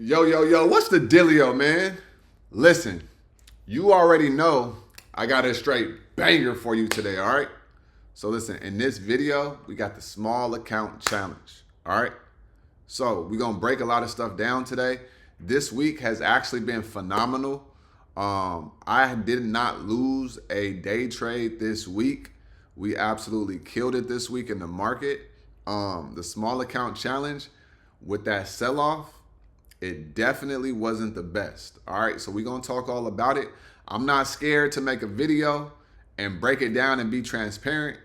Yo, what's the dealio, man? Listen, you already know I got a straight banger for you today, all right? So listen, in this video, we got the small account challenge, all right? So we're gonna break a lot of stuff down today. This week has actually been phenomenal. I did not lose a day trade this week. We absolutely killed it this week in the market. The small account challenge with that sell-off, it definitely wasn't the best. All right, so we're gonna talk all about it. I'm not scared to make a video and break it down and be transparent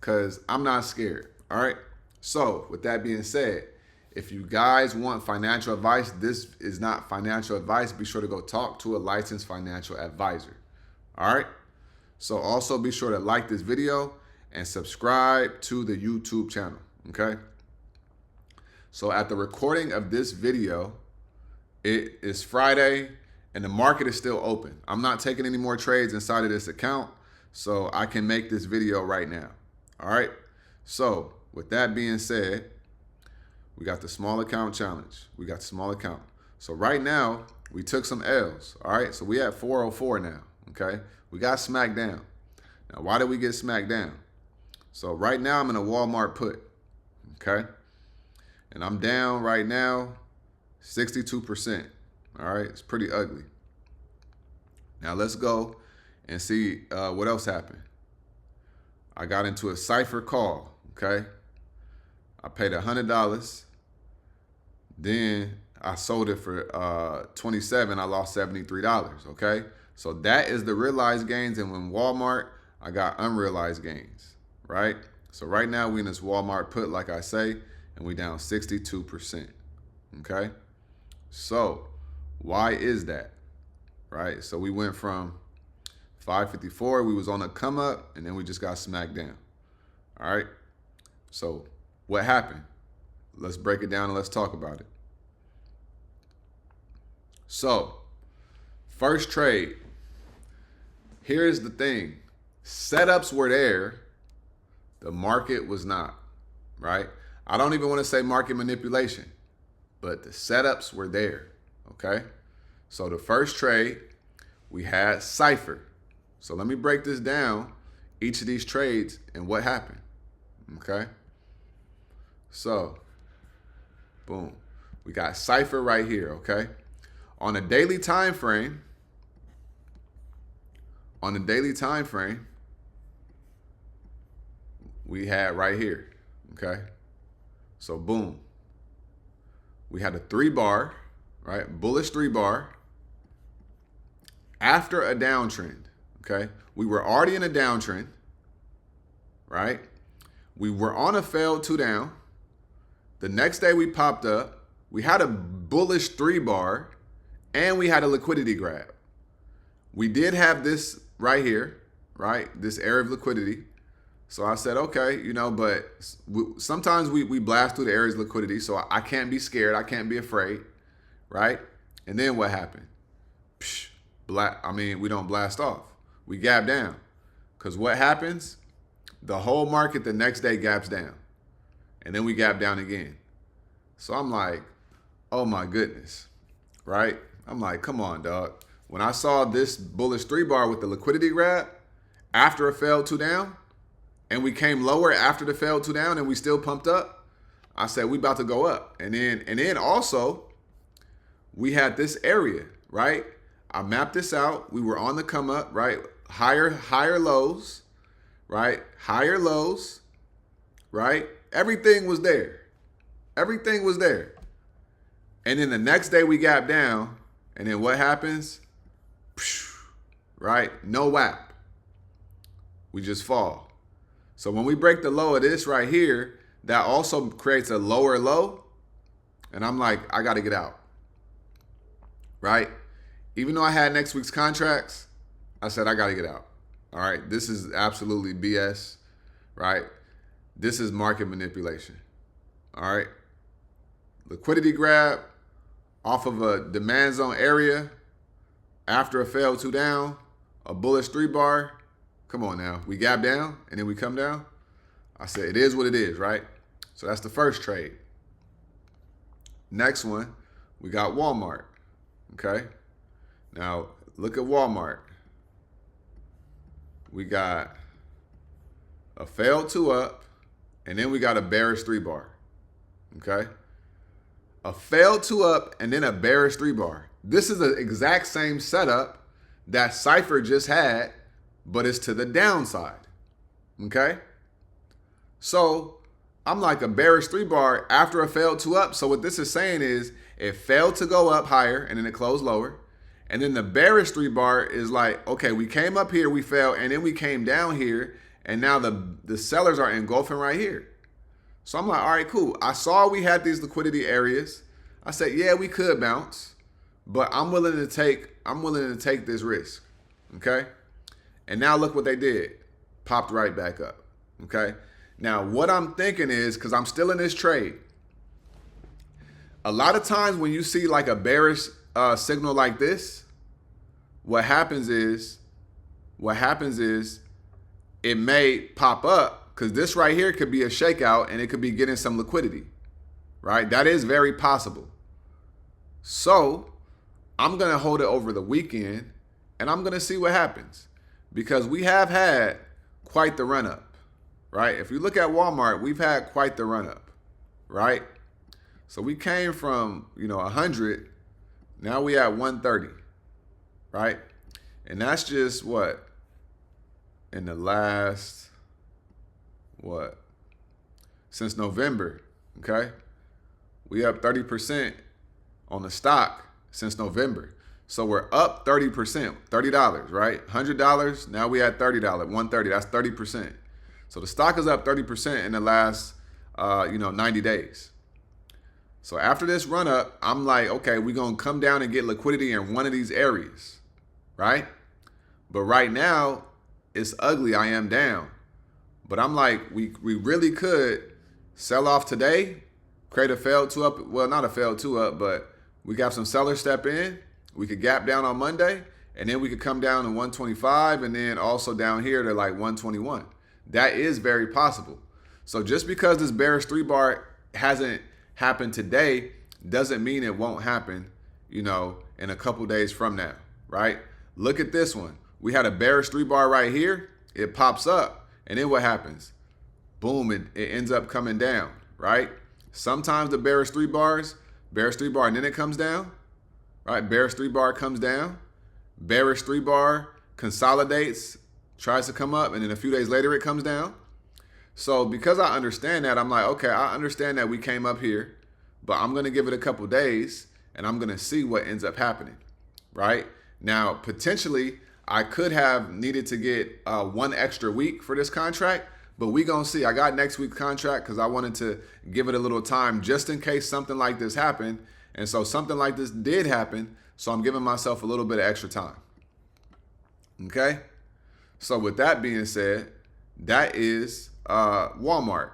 because I'm not scared. All right, so with that being said, if you guys want financial advice, this is not financial advice. Be sure to go talk to a licensed financial advisor. All right, so also be sure to like this video and subscribe to the YouTube channel. Okay, so at the recording of this video, it is Friday and the market is still open. I'm not taking any more trades inside of this account, so I can make this video right now. All right. So with that being said, we got the small account challenge. We got the small account. So right now we took some L's. All right. So we at 404 now. Okay. We got smacked down. Now, why did we get smacked down? So right now I'm in a Walmart put. Okay. And I'm down right now 62%. All right, it's pretty ugly. Now let's go and see what else happened. I got into a cipher call. Okay, I paid $100. Then I sold it for 27. I lost $73. Okay, so that is the realized gains. And when Walmart, I got unrealized gains. Right. So right now we in this Walmart put, like I say, and we down 62%. Okay. So why is that? Right? So we went from 554, we was on a come up, and then we just got smacked down. All right. So what happened? Let's break it down and let's talk about it. So first trade, here's the thing. Setups were there. The market was not, right? I don't even want to say market manipulation, but the setups were there, okay? So the first trade, we had cipher. So let me break this down, each of these trades and what happened, okay? So, boom. We got cipher right here, okay? On a daily time frame, we had right here, okay? So boom. We had a 3-bar, right? Bullish 3-bar after a downtrend, okay? We were already in a downtrend, right? We were on a failed 2 down. The next day we popped up. We had a bullish 3-bar and we had a liquidity grab. We did have this right here, right? This area of liquidity. So I said, okay, but sometimes we blast through the areas of liquidity, so I can't be scared. I can't be afraid, right? And then what happened? We don't blast off. We gap down. Because what happens? The whole market the next day gaps down. And then we gap down again. So I'm like, oh my goodness, right? I'm like, come on, dog. When I saw this bullish 3-bar with the liquidity grab after a failed 2 down, and we came lower after the failed 2 down and we still pumped up, I said, we about to go up. And then also, we had this area, right? I mapped this out. We were on the come up, right? Higher lows, right? Higher lows, right? Everything was there. Everything was there. And then the next day we gap down. And then what happens? Right? No WAP. We just fall. So when we break the low of this right here, that also creates a lower low. And I'm like, I got to get out. Right? Even though I had next week's contracts, I said, I got to get out. All right? This is absolutely BS. Right? This is market manipulation. All right? Liquidity grab off of a demand zone area after a failed 2 down, a bullish 3-bar. Come on now. We gap down and then we come down. I said, it is what it is, right? So that's the first trade. Next one, we got Walmart. Okay. Now look at Walmart. We got a failed 2 up, and then we got a bearish 3 bar. Okay. A failed 2 up and then a bearish 3 bar. This is the exact same setup that Cypher just had, but it's to the downside. Okay. So I'm like a bearish 3 bar after a failed 2 up. So what this is saying is it failed to go up higher and then it closed lower. And then the bearish 3 bar is like, okay, we came up here, we fell, and then we came down here, and now the sellers are engulfing right here. So I'm like, all right, cool. I saw we had these liquidity areas. I said, yeah, we could bounce, but I'm willing to take this risk. Okay. And now look what they did. Popped right back up. Okay. Now what I'm thinking is, because I'm still in this trade, a lot of times when you see like a bearish signal like this, what happens is it may pop up, because this right here could be a shakeout and it could be getting some liquidity, right? That is very possible. So I'm going to hold it over the weekend and I'm going to see what happens, because we have had quite the run up, right? If you look at Walmart, we've had quite the run up, right? So we came from, 100, now we at 130, right? And that's just what? In the last, since November, okay? We up 30% on the stock since November. So we're up 30%, $30, right? $100, now we at $30, 130, that's 30%. So the stock is up 30% in the last, 90 days. So after this run up, I'm like, okay, we're going to come down and get liquidity in one of these areas, right? But right now, it's ugly. I am down. But I'm like, we really could sell off today, create a failed 2 up. Well, not a failed 2 up, but we got some sellers step in. We could gap down on Monday, and then we could come down to 125, and then also down here to like 121. That is very possible. So just because this bearish 3 bar hasn't happened today doesn't mean it won't happen, in a couple days from now, right? Look at this one. We had a bearish 3 bar right here. It pops up. And then what happens? Boom, it ends up coming down, right? Sometimes the bearish 3 bar, and then it comes down, right? Bearish 3 bar comes down. Bearish 3 bar consolidates, tries to come up, and then a few days later it comes down. So because I understand that, I'm like, okay, I understand that we came up here, but I'm going to give it a couple days, and I'm going to see what ends up happening, right? Now, potentially, I could have needed to get 1 extra week for this contract, but we gonna see. I got next week's contract because I wanted to give it a little time just in case something like this happened. And so something like this did happen, so I'm giving myself a little bit of extra time. Okay? So with that being said, that is Walmart.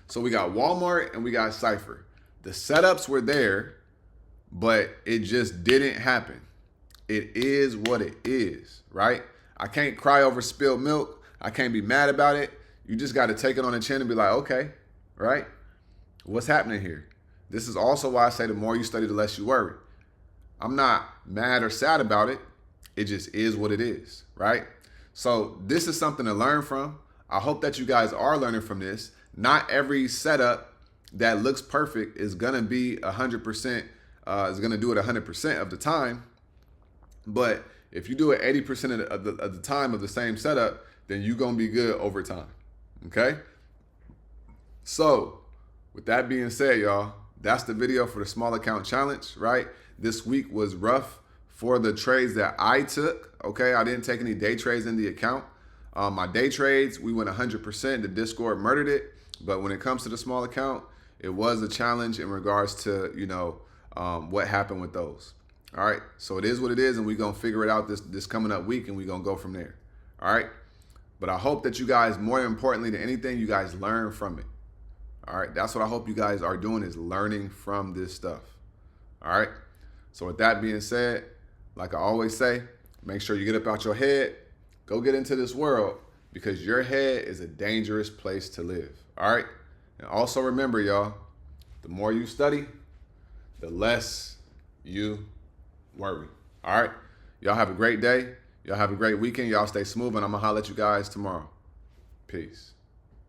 So we got Walmart and we got Cypher. The setups were there, but it just didn't happen. It is what it is, right? I can't cry over spilled milk. I can't be mad about it. You just got to take it on the chin and be like, okay, right? What's happening here? This is also why I say the more you study, the less you worry. I'm not mad or sad about it. It just is what it is, right? So this is something to learn from. I hope that you guys are learning from this. Not every setup that looks perfect is going to be 100%, is going to do it 100% of the time. But if you do it 80% of the time of the same setup, then you're going to be good over time. Okay? So with that being said, y'all, that's the video for the small account challenge, right? This week was rough for the trades that I took. Okay? I didn't take any day trades in the account. My day trades, we went 100%. The Discord murdered it. But when it comes to the small account, it was a challenge in regards to, what happened with those. All right, so it is what it is, and we're going to figure it out this coming up week, and we're going to go from there. All right, but I hope that you guys, more importantly than anything, you guys learn from it. All right, that's what I hope you guys are doing, is learning from this stuff. All right, so with that being said, like I always say, make sure you get up out your head, go get into this world, because your head is a dangerous place to live. All right, and also remember, y'all, the more you study, the less you worry. All right? Y'all have a great day. Y'all have a great weekend. Y'all stay smooth, and I'm going to holler at you guys tomorrow. Peace.